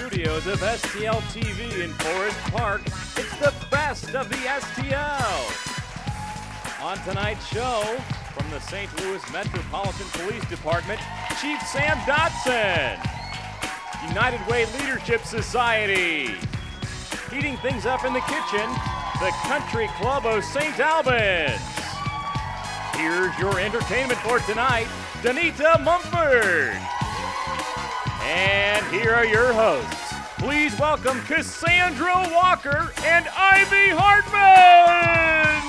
studios of STL TV in Forest Park, it's the best of the STL. On tonight's show, from the St. Louis Metropolitan Police Department, Chief Sam Dotson. United Way Leadership Society. Heating things up in the kitchen, the Country Club of St. Albans. Here's your entertainment for tonight, Danita, Mumphard. And here are your hosts. Please welcome Cassandra Walker and Ivy Hartman.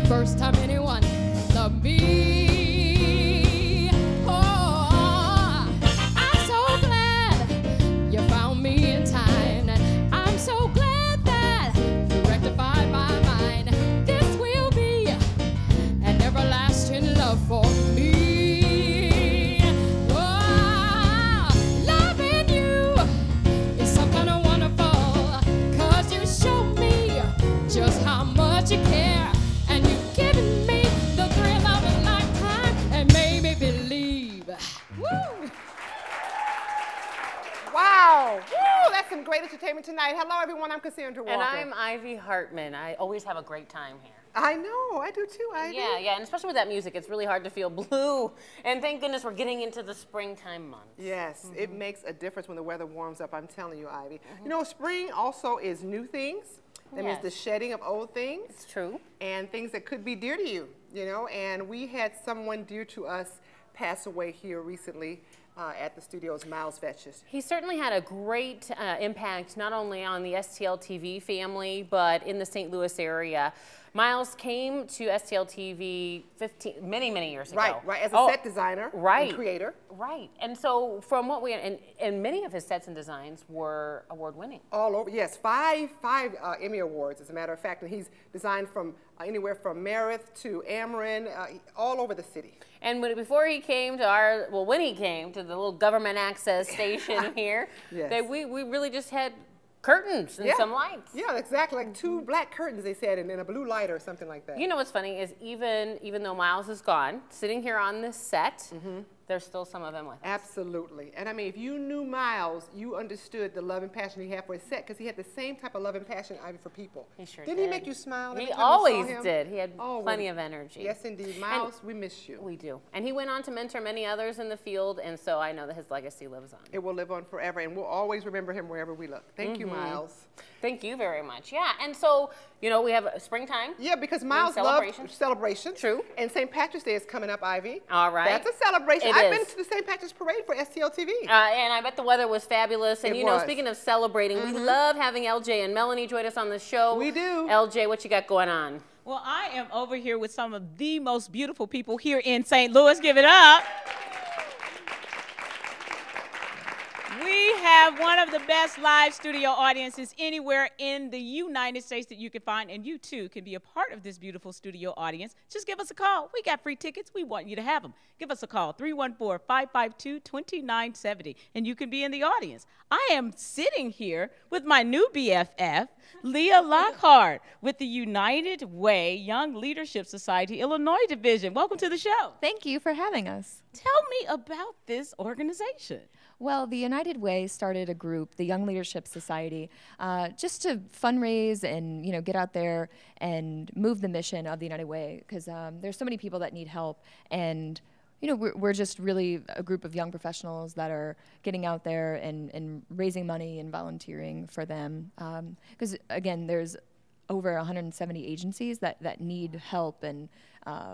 First time anyone loved me. Oh, I'm so glad you found me in time. I'm so glad that you rectified my mind. This will be an everlasting love for me. Oh, loving you is some kind of wonderful, 'cause you showed me just how much you care. Giving me the thrill of a lifetime and made me believe. Woo! Wow! Woo! That's some great entertainment tonight. Hello, everyone. I'm Cassandra Walker. And I'm Ivy Hartman. I always have a great time here. I know. I do too, Ivy. Yeah, and especially with that music, it's really hard to feel blue. And thank goodness we're getting into the springtime months. Yes, it makes a difference when the weather warms up. I'm telling you, Ivy. You know, spring also is new things. That means the shedding of old things. It's true. And things that could be dear to you, you know. And we had someone dear to us pass away here recently at the studios, Miles Vetches. He certainly had a great impact, not only on the STL TV family, but in the St. Louis area. Miles came to STL TV many years ago. Right, as a set designer and creator. Right, and so from what we, and many of his sets and designs were award-winning. All over, yes, five Emmy Awards, as a matter of fact, and he's designed from anywhere from Meredith to Ameren, all over the city. And before he came to when he came to the little government access station here, we really just had curtains and some lights. Yeah, exactly, like two black curtains, they said, and then a blue light or something like that. You know what's funny is even though Miles is gone, sitting here on this set, there's still some of him with us. Absolutely. And I mean, if you knew Miles, you understood the love and passion he had for his set, because he had the same type of love and passion, Ivy, for people. He sure Didn't he make you smile every He time you always saw him? did. He had plenty of energy. Yes, indeed. Miles, we miss you. We do. And he went on to mentor many others in the field, and so I know that his legacy lives on. It will live on forever, and we'll always remember him wherever we look. Thank you, Miles. Thank you very much. Yeah, and so, you know, we have springtime. Yeah, because Miles loves celebration. True. And St. Patrick's Day is coming up, Ivy. All right. That's a celebration. I've been to the St. Patrick's Parade for STL TV. And I bet the weather was fabulous. And, you know, speaking of celebrating, we love having LJ and Melanie join us on the show. We do. LJ, what you got going on? Well, I am over here with some of the most beautiful people here in St. Louis. Give it up. We have one of the best live studio audiences anywhere in the United States that you can find, and you too can be a part of this beautiful studio audience. Just give us a call. We got free tickets. We want you to have them. Give us a call, 314-552-2970, and you can be in the audience. I am sitting here with my new BFF, Leah Lockhart, with the United Way Young Leadership Society Illinois Division. Welcome to the show. Thank you for having us. Tell me about this organization. Well, the United Way started a group, the Young Leadership Society, just to fundraise and get out there and move the mission of the United Way, because there's so many people that need help, and we're just really a group of young professionals that are getting out there and raising money and volunteering for them, because again, there's over 170 agencies that need help, and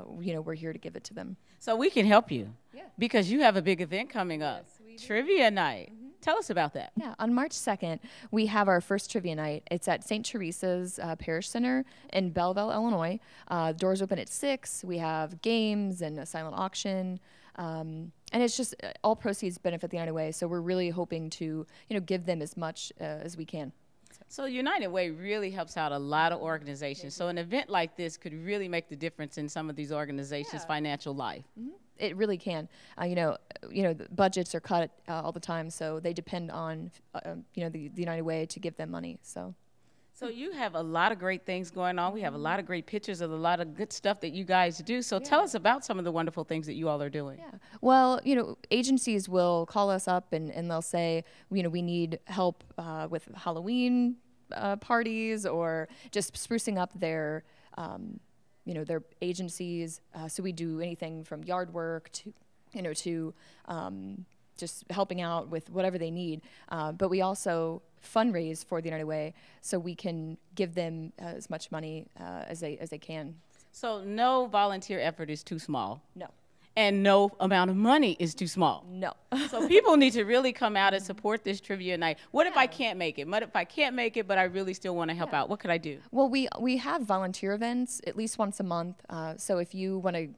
we're here to give it to them. So we can help you, because you have a big event coming up. Yes, Trivia Night. Tell us about that. Yeah, on March 2nd, we have our first trivia night. It's at St. Teresa's Parish Center in Belleville, Illinois. Doors open at 6. We have games and a silent auction. And it's just all proceeds benefit the United Way. So we're really hoping to, give them as much as we can. So United Way really helps out a lot of organizations. So an event like this could really make the difference in some of these organizations' financial life. Mm-hmm. It really can. The budgets are cut all the time, so they depend on, the United Way to give them money. So you have a lot of great things going on. We have a lot of great pictures of a lot of good stuff that you guys do. So tell us about some of the wonderful things that you all are doing. Yeah. Well, agencies will call us up and they'll say, we need help with Halloween parties or just sprucing up their agencies. So we do anything from yard work to just helping out with whatever they need. But we also fundraise for the United Way so we can give them as much money as they can. So no volunteer effort is too small. No. And no amount of money is too small. No. So people need to really come out and support this trivia night. What if I can't make it? What if I can't make it, but I really still want to help out? What could I do? Well, we have volunteer events at least once a month. So if you want to,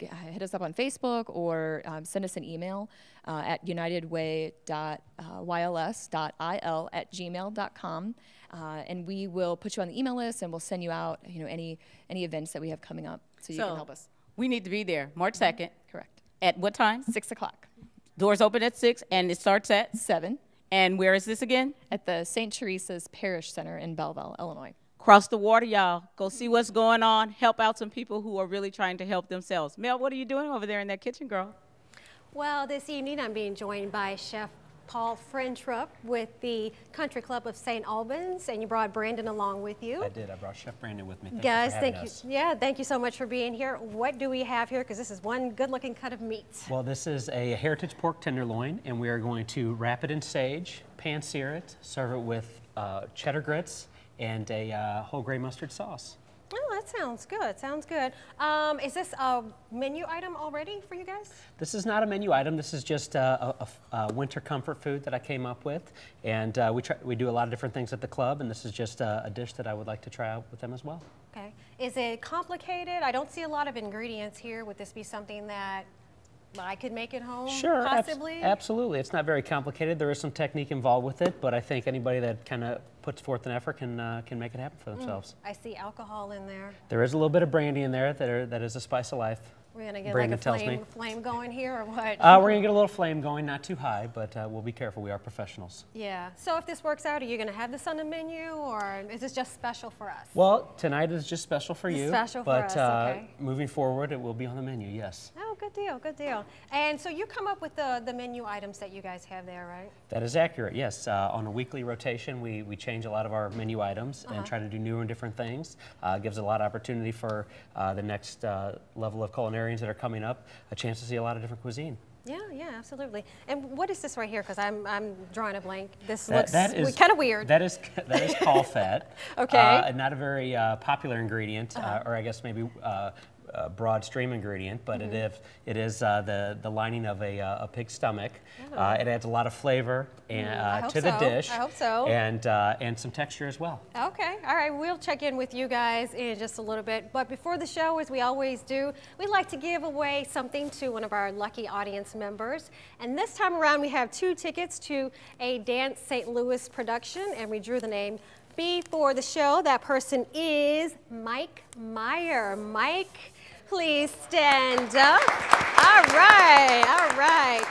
hit us up on Facebook or send us an email at unitedway.yls.il@gmail.com, and we will put you on the email list and we'll send you out any events that we have coming up so you can help us. We need to be there March 2nd. Correct. At what time? 6 o'clock. Doors open at 6 and it starts at 7. And where is this again? At the St. Teresa's Parish Center in Belleville, Illinois. Cross the water, y'all. Go see what's going on. Help out some people who are really trying to help themselves. Mel, what are you doing over there in that kitchen, girl? Well, this evening I'm being joined by Chef Paul Frentrup with the Country Club of St. Albans, and you brought Brandon along with you. I did. I brought Chef Brandon with me. Guys, thank you. Yeah, thank you so much for being here. What do we have here? Because this is one good-looking cut of meat. Well, this is a heritage pork tenderloin, and we are going to wrap it in sage, pan-sear it, serve it with cheddar grits, and a whole grain mustard sauce. Oh, that sounds good. Sounds good. Is this a menu item already for you guys? This is not a menu item. This is just a winter comfort food that I came up with, and we do a lot of different things at the club, and this is just a dish that I would like to try out with them as well. Okay. Is it complicated? I don't see a lot of ingredients here. Would this be something that I could make at home, sure, possibly? Absolutely. It's not very complicated. There is some technique involved with it, but I think anybody that kind of puts forth an effort can make it happen for themselves. I see alcohol in there. There is a little bit of brandy in there that is a spice of life. We're going to get Brandon like a flame going here or what? We're going to get a little flame going, not too high, but we'll be careful. We are professionals. Yeah. So if this works out, are you going to have this on the menu, or is this just special for us? Well, tonight is just special for you. Special for us, okay. Moving forward, it will be on the menu, yes. Oh, good deal, good deal. And so you come up with the menu items that you guys have there, right? That is accurate, yes. On a weekly rotation, we change a lot of our menu items and try to do new and different things. Gives a lot of opportunity for the next level of culinarians that are coming up, a chance to see a lot of different cuisine. Yeah, yeah, absolutely. And what is this right here? Because I'm drawing a blank. This looks kind of weird. That is caul fat. Okay. Not a very popular ingredient, or I guess maybe broad stream ingredient, but it is the lining of a pig's stomach. It adds a lot of flavor to the dish. I hope so. And some texture as well. Okay, all right, we'll check in with you guys in just a little bit. But before the show, as we always do, we like to give away something to one of our lucky audience members. And this time around, we have 2 tickets to a Dance St. Louis production, and we drew the name before the show. That person is Mike Meyer. Mike, please stand up. All right, all right.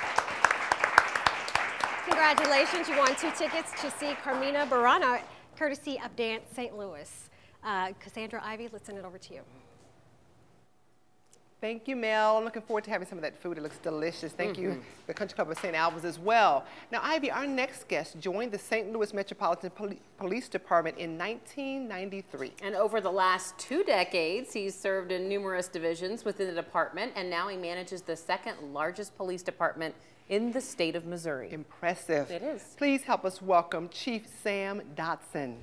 Congratulations, you won 2 tickets to see Carmina Burana, courtesy of Dance St. Louis. Cassandra Ivy, let's send it over to you. Thank you, Mel. I'm looking forward to having some of that food. It looks delicious. Thank you, the Country Club of St. Albans as well. Now, Ivy, our next guest joined the St. Louis Metropolitan Police Department in 1993. And over the last 2 decades, he's served in numerous divisions within the department, and now he manages the 2nd largest police department in the state of Missouri. Impressive. It is. Please help us welcome Chief Sam Dotson.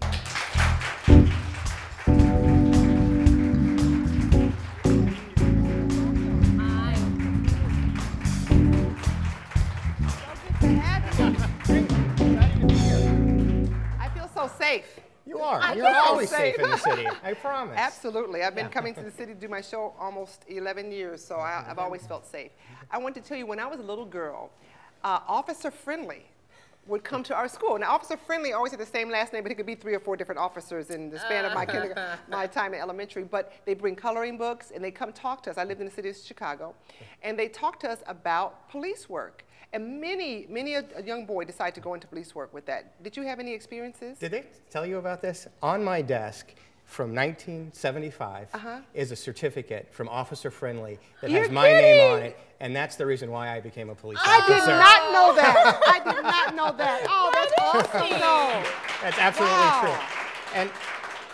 I feel so safe. You are. You're always safe in the city. I promise. Absolutely. I've been coming to the city to do my show almost 11 years, so I've always felt safe. I want to tell you, when I was a little girl, Officer Friendly would come to our school. Now, Officer Friendly always had the same last name, but he could be 3 or 4 different officers in the span of my time in elementary. But they bring coloring books, and they come talk to us. I lived in the city of Chicago, and they talk to us about police work. And many a young boy decided to go into police work with that. Did you have any experiences? Did they tell you about this? On my desk from 1975 is a certificate from Officer Friendly that has my name on it, and that's the reason why I became a police officer. I did not know that. I did not know that. Oh, that's awesome. That's absolutely true.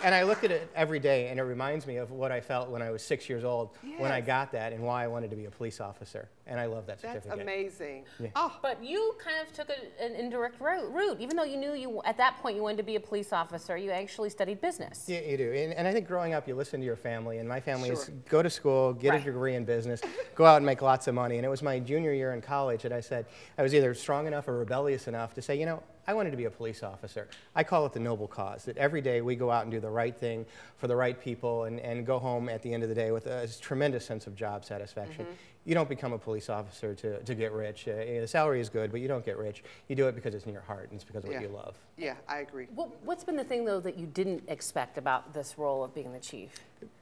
And I look at it every day, and it reminds me of what I felt when I was 6 years old when I got that and why I wanted to be a police officer. And I love that certificate. That's amazing. Yeah. Oh. But you kind of took an indirect route. Even though you knew at that point you wanted to be a police officer, you actually studied business. Yeah, you do. And I think growing up, you listen to your family. And my family is go to school, get a degree in business, go out and make lots of money. And it was my junior year in college that I said I was either strong enough or rebellious enough to say, you know, I wanted to be a police officer. I call it the noble cause, that every day we go out and do the right thing for the right people and go home at the end of the day with a tremendous sense of job satisfaction. You don't become a police officer to get rich. The salary is good, but you don't get rich. You do it because it's in your heart and it's because of what you love. Yeah, I agree. What's been the thing, though, that you didn't expect about this role of being the chief?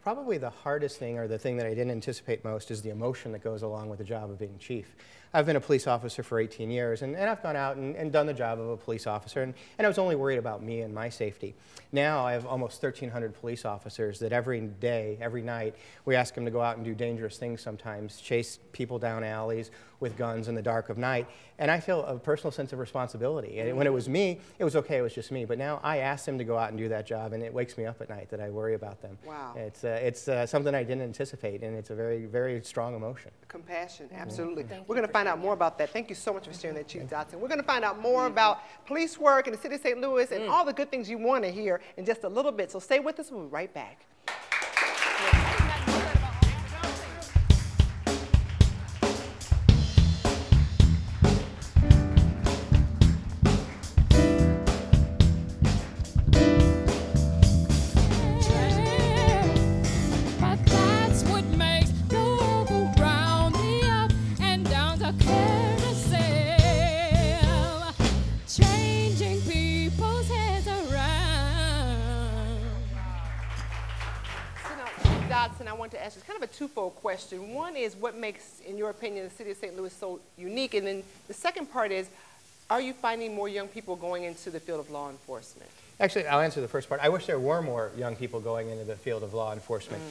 Probably the hardest thing, or the thing that I didn't anticipate most, is the emotion that goes along with the job of being chief. I've been a police officer for 18 years, and I've gone out and done the job of a police officer, and I was only worried about me and my safety. Now I have almost 1,300 police officers that every day, every night, we ask them to go out and do dangerous things sometimes, chase people down alleys with guns in the dark of night, and I feel a personal sense of responsibility. And when it was me, it was okay, it was just me, but now I ask them to go out and do that job, and it wakes me up at night that I worry about them. Wow. It's something I didn't anticipate, and it's a very, very strong emotion. Compassion, absolutely. We're going to find out more about that. Thank you so much for sharing that, Chief Dotson. We're going to find out more about police work in the city of St. Louis and all the good things you want to hear in just a little bit. So stay with us. We'll be right back. Dotson, I want to ask you kind of a twofold question. One is, what makes, in your opinion, the city of St. Louis so unique? And then the second part is, are you finding more young people going into the field of law enforcement? Actually, I'll answer the first part. I wish there were more young people going into the field of law enforcement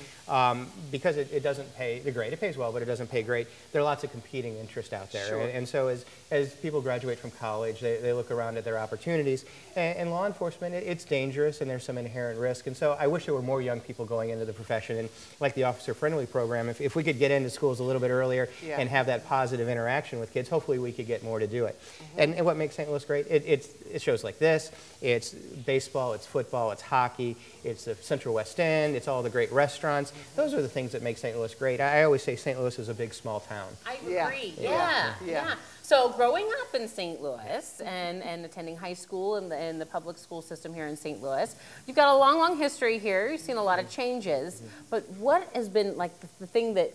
because it doesn't pay the great. It pays well, but it doesn't pay great. There are lots of competing interests out there. And so as people graduate from college, they look around at their opportunities. And law enforcement, it's dangerous and there's some inherent risk. And so I wish there were more young people going into the profession. And like the Officer Friendly program, if we could get into schools a little bit earlier and have that positive interaction with kids, hopefully we could get more to do it. And what makes St. Louis great, it's shows like this. It's baseball, it's football, it's hockey, it's the Central West End, it's all the great restaurants. Those are the things that make St. Louis great. I always say St. Louis is a big, small town. I agree. Yeah. So growing up in St. Louis and attending high school in the public school system here in St. Louis, you've got a long, long history here. You've seen a lot of changes. But what has been like the thing that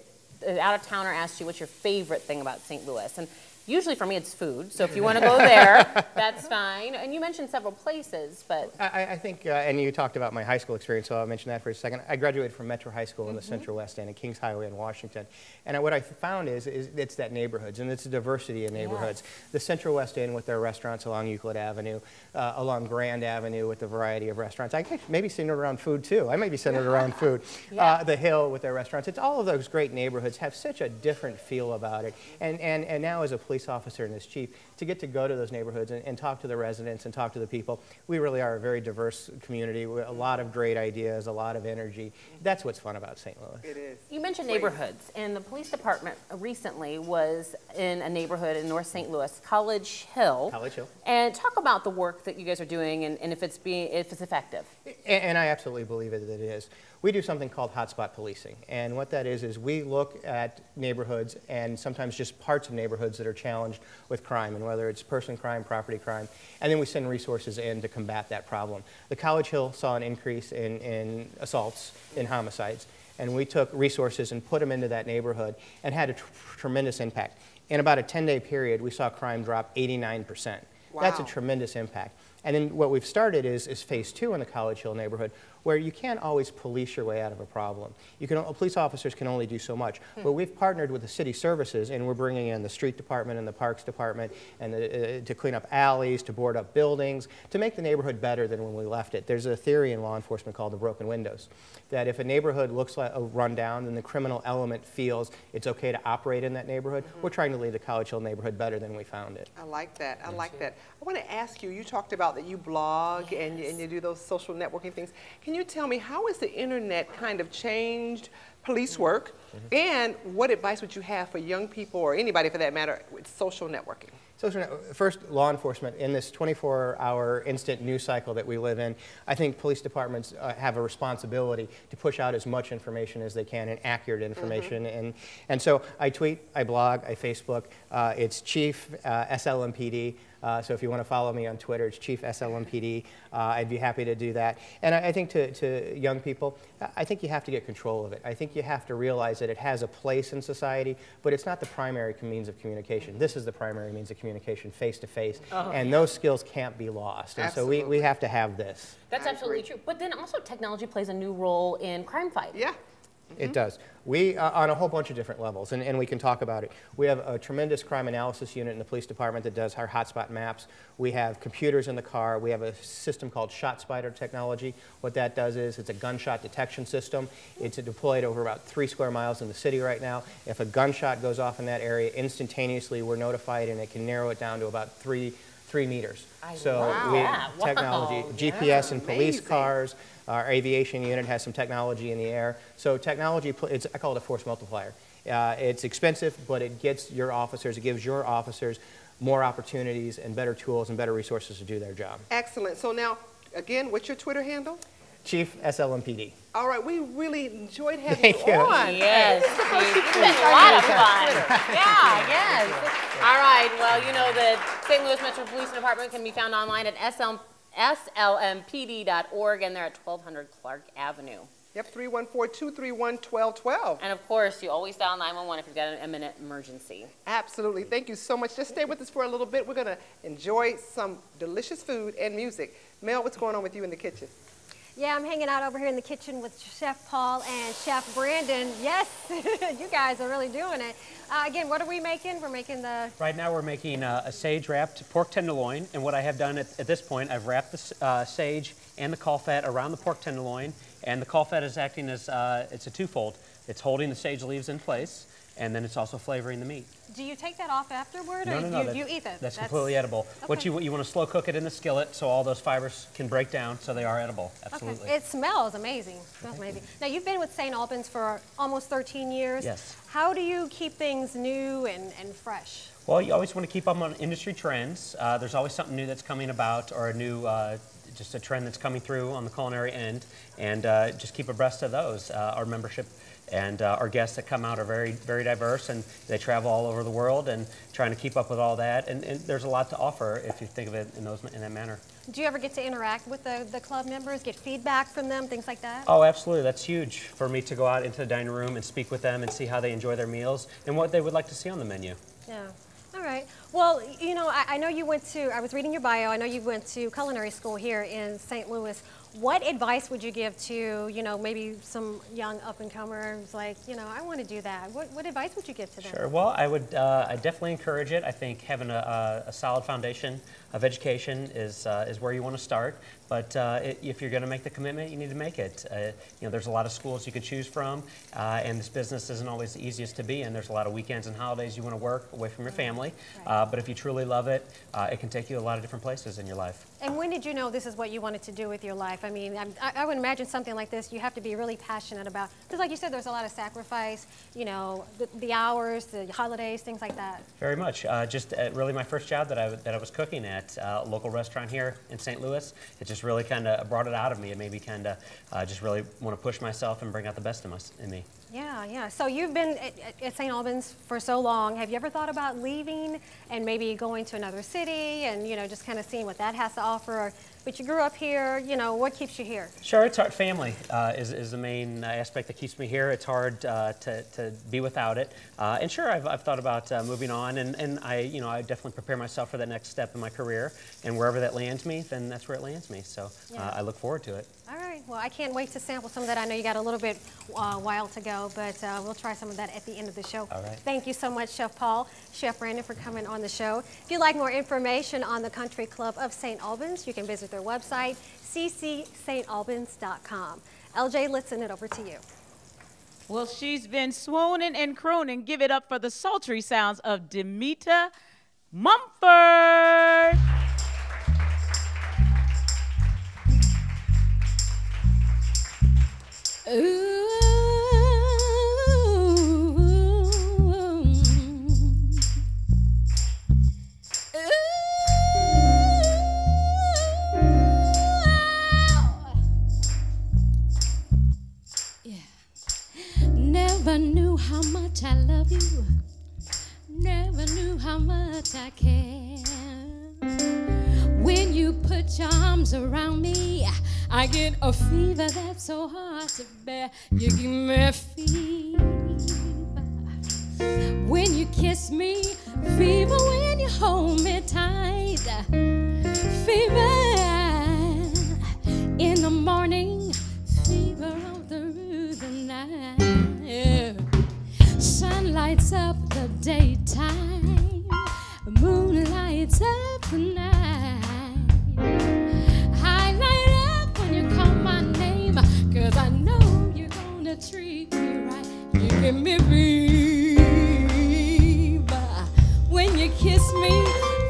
an out-of-towner asked you, what's your favorite thing about St. Louis? And usually for me it's food, so if you want to go there, that's fine. And you mentioned several places, but... I think, and you talked about my high school experience, so I'll mention that for a second. I graduated from Metro High School in the Central West End, at Kings Highway in Washington. And what I found is it's that neighborhoods, and it's a diversity of neighborhoods. The Central West End with their restaurants along Euclid Avenue, along Grand Avenue with the variety of restaurants. I may be centered around food, too. I may be centered around food. The Hill with their restaurants. It's all of those great neighborhoods have such a different feel about it. And now as a police officer and as chief, to get to go to those neighborhoods and talk to the residents and talk to the people, we really are a very diverse community with a lot of great ideas, a lot of energy. That's what's fun about St. Louis. It is. You mentioned neighborhoods, and the police department recently was in a neighborhood in North St. Louis, College Hill. College Hill. And talk about the work that you guys are doing and if it's effective. And I absolutely believe that it is. We do something called Hotspot Policing, and what that is we look at neighborhoods and sometimes just parts of neighborhoods that are challenged with crime, and whether it's person crime, property crime, and then we send resources in to combat that problem. The College Hill saw an increase in assaults, in homicides, and we took resources and put them into that neighborhood and had a tremendous impact. In about a 10-day period, we saw crime drop 89%. Wow. That's a tremendous impact. And then what we've started is phase 2 in the College Hill neighborhood, where you can't always police your way out of a problem. Police officers can only do so much. But we've partnered with the city services, and we're bringing in the street department and the parks department and to clean up alleys, to board up buildings, to make the neighborhood better than when we left it. There's a theory in law enforcement called the broken windows, that if a neighborhood looks like a rundown, then the criminal element feels it's okay to operate in that neighborhood. We're trying to leave the College Hill neighborhood better than we found it. I like that. I like that. I want to ask you, you talked about that you blog and you do those social networking things. Can you tell me, how has the internet kind of changed police work, and what advice would you have for young people, or anybody for that matter, with social networking? First, law enforcement, in this 24-hour instant news cycle that we live in, I think police departments have a responsibility to push out as much information as they can, and accurate information. And so I tweet, I blog, I Facebook. It's Chief SLMPD. So if you want to follow me on Twitter, it's Chief SLMPD. I'd be happy to do that. And I think to young people, I think you have to get control of it. I think you have to realize that it has a place in society, but it's not the primary means of communication. This is the primary means of communication, face-to-face. And those skills can't be lost. And so we have to have this. That's absolutely true. But then also technology plays a new role in crime fighting. Yeah. It does. We, on a whole bunch of different levels, and we can talk about it. We have a tremendous crime analysis unit in the police department that does our hotspot maps. We have computers in the car. We have a system called ShotSpider technology. What that does is it's a gunshot detection system. It's deployed over about 3 square miles in the city right now. If a gunshot goes off in that area, instantaneously we're notified, and it can narrow it down to about 3 meters. Technology, GPS in police cars. Our aviation unit has some technology in the air. So technology, I call it a force multiplier. It's expensive, but it gives your officers more opportunities and better tools and better resources to do their job. Excellent. So now, again, what's your Twitter handle? Chief SLMPD. All right, we really enjoyed having you on. Yes, it's been a lot of fun. Yeah, yes. All right, well, you know the St. Louis Metro Police Department can be found online at slmpd.org, and they're at 1200 Clark Avenue. Yep, 314-231-1212. And of course, you always dial 911 if you've got an imminent emergency. Absolutely. Thank you so much. Just stay with us for a little bit. We're going to enjoy some delicious food and music. Mel, what's going on with you in the kitchen? Yeah, I'm hanging out over here in the kitchen with Chef Paul and Chef Brandon. Yes, you guys are really doing it. Again, what are we making? We're making the... Right now we're making a sage-wrapped pork tenderloin, and what I have done at this point, I've wrapped the sage and the caul fat around the pork tenderloin, and the caul fat is acting as, it's a twofold. It's holding the sage leaves in place, and then it's also flavoring the meat. Do you take that off afterward, or do you eat that? That's completely edible. Okay. What you want to slow cook it in the skillet so all those fibers can break down, so they are edible. Absolutely. Okay. It smells amazing. It smells amazing. Now, you've been with St. Albans for almost 13 years. Yes. How do you keep things new and fresh? Well, you always want to keep up on industry trends. There's always something new that's coming about, or a new just a trend that's coming through on the culinary end, and just keep abreast of those. Our membership and our guests that come out are very, very diverse, and they travel all over the world, and trying to keep up with all that. And there's a lot to offer if you think of it in that manner. Do you ever get to interact with the club members, get feedback from them, things like that? Oh, absolutely. That's huge for me to go out into the dining room and speak with them and see how they enjoy their meals and what they would like to see on the menu. Yeah. All right. Well, you know, I know you went to, I was reading your bio, I know you went to culinary school here in St. Louis. What advice would you give to, you know, maybe some young up-and-comers like, you know, I want to do that? What advice would you give to them? Sure. Well, I would I definitely encourage it. I think having a solid foundation of education is where you want to start. But if you're going to make the commitment, you need to make it. You know, there's a lot of schools you can choose from, and this business isn't always the easiest to be in. There's a lot of weekends and holidays you want to work away from your family. But if you truly love it, it can take you a lot of different places in your life. And when did you know this is what you wanted to do with your life? I mean, I would imagine something like this you have to be really passionate about. Because like you said, there's a lot of sacrifice, you know, the hours, the holidays, things like that. Very much. Just really my first job that I was cooking at a local restaurant here in St. Louis. It just really kind of brought it out of me. It made me kind of just really want to push myself and bring out the best in me. Yeah, yeah. So you've been at St. Albans for so long. Have you ever thought about leaving and maybe going to another city and, you know, just kind of seeing what that has to offer? But you grew up here, you know, what keeps you here? Sure, it's hard. Family is the main aspect that keeps me here. It's hard to be without it. And sure, I've thought about moving on, and I definitely prepare myself for that next step in my career. And wherever that lands me, then that's where it lands me. So yeah. I look forward to it. All right. Well, I can't wait to sample some of that. I know you got a little bit while to go, but we'll try some of that at the end of the show. All right. Thank you so much, Chef Paul, Chef Brandon, for coming on the show. If you'd like more information on the Country Club of St. Albans, you can visit their website, ccsalbans.com. LJ, let's send it over to you. Well, she's been swooning and crooning. Give it up for the sultry sounds of Danita Mumphard. Ooh. Never knew how much I love you. Never knew how much I care. When you put your arms around me, I get a fever that's so hard to bear. You give me a fever when you kiss me, fever when you hold me tight, fever in the morning, fever all through the night. Sun lights up the daytime, moon lights up the night. I light up when you call my name, 'cause I know you're gonna treat me right. You give me fever when you kiss me,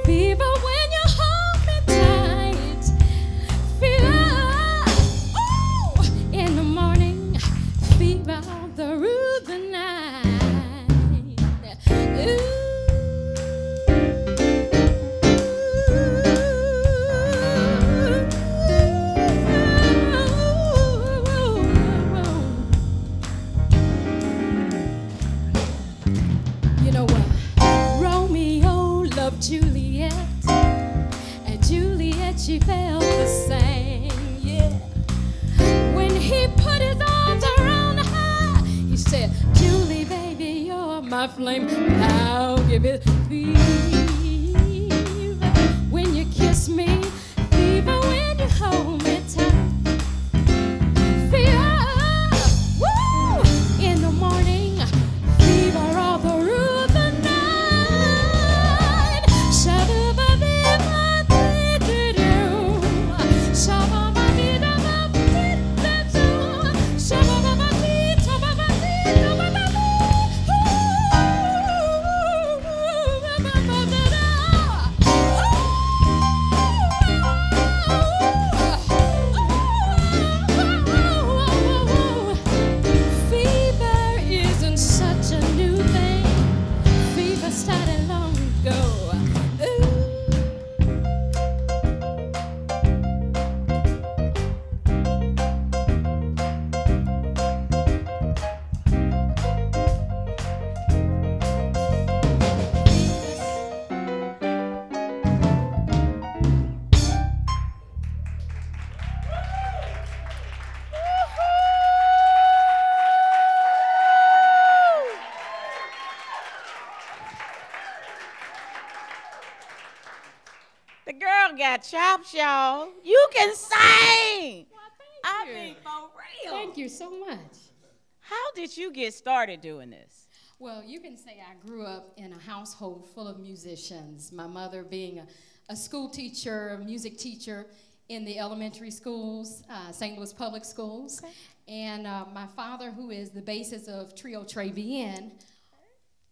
fever when you hold me tight, fever in the morning, fever all through the night. Ooh. You know what? Romeo loved Juliet, and Juliet, she felt the same, yeah. When he put his arms around her, he said, Julie, baby, you're my flame. I'll give it fever when you kiss me, fever when you hold me tight, fever, woo, in the morning, fever all through the night. Shabba-ba-dee-ba-dee-doo-doo. Shabba-ba-dee-da-ba-dee-da-doo. Fever isn't such a new thing. Fever started long ago. The girl got chops, y'all. You can sing. I mean, for real. Thank you so much. How did you get started doing this? Well, you can say I grew up in a household full of musicians. My mother being a school teacher, a music teacher in the elementary schools, St. Louis Public Schools. Okay. And my father, who is the basis of Trio Trevian,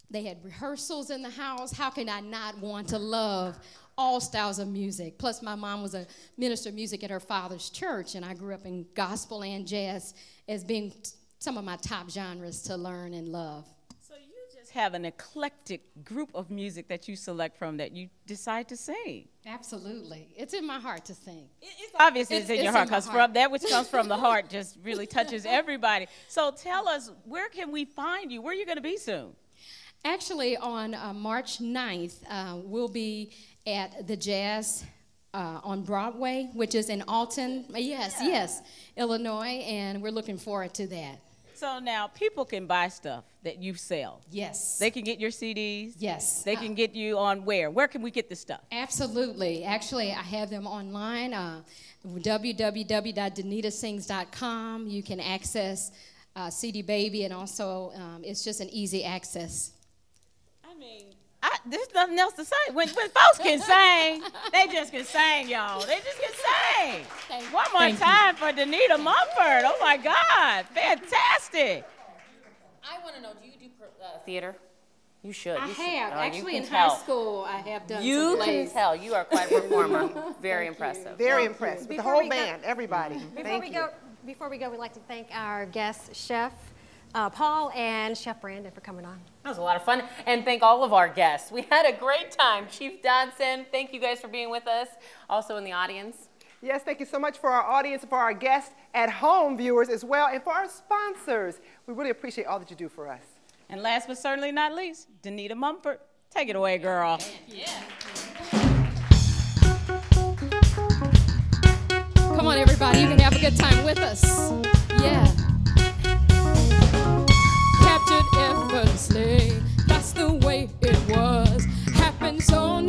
They had rehearsals in the house. How can I not want to love all styles of music? Plus, my mom was a minister of music at her father's church, and I grew up in gospel and jazz as being some of my top genres to learn and love. So you just have an eclectic group of music that you select from that you decide to sing. Absolutely. It's in my heart to sing. It's obvious it's in your heart, because from that which comes from the heart just really touches everybody. So tell us, where can we find you? Where are you going to be soon? Actually, on March 9th, we'll be at the Jazz on Broadway, which is in Alton, yes, Illinois, and we're looking forward to that. So now people can buy stuff that you sell. Yes. They can get your CDs. Yes. They can get you on where? Where can we get this stuff? Absolutely. Actually, I have them online, www.danitasings.com. You can access CD Baby, and also it's just an easy access. I mean, there's nothing else to say. When folks can sing, they just can sing, y'all. They just can sing. One more time for Danita Mumphard. Oh, my God. Fantastic. I want to know, do you do theater? You should. I have. Oh, actually, in high school, I have done You some can plays. tell. You are quite a performer. Very impressive. Very impressed with the whole band, everybody. Before we go, we'd like to thank our guest chef, Paul, and Chef Brandon for coming on. That was a lot of fun. And thank all of our guests. We had a great time. Chief Dotson, thank you guys for being with us. Also in the audience. Yes, thank you so much for our audience, for our guests at home viewers as well, and for our sponsors. We really appreciate all that you do for us. And last but certainly not least, Danita Mumphard. Take it away, girl. Yeah. Come on, everybody. You can have a good time with us. Yeah. Captured effortlessly. That's the way it was. Happened so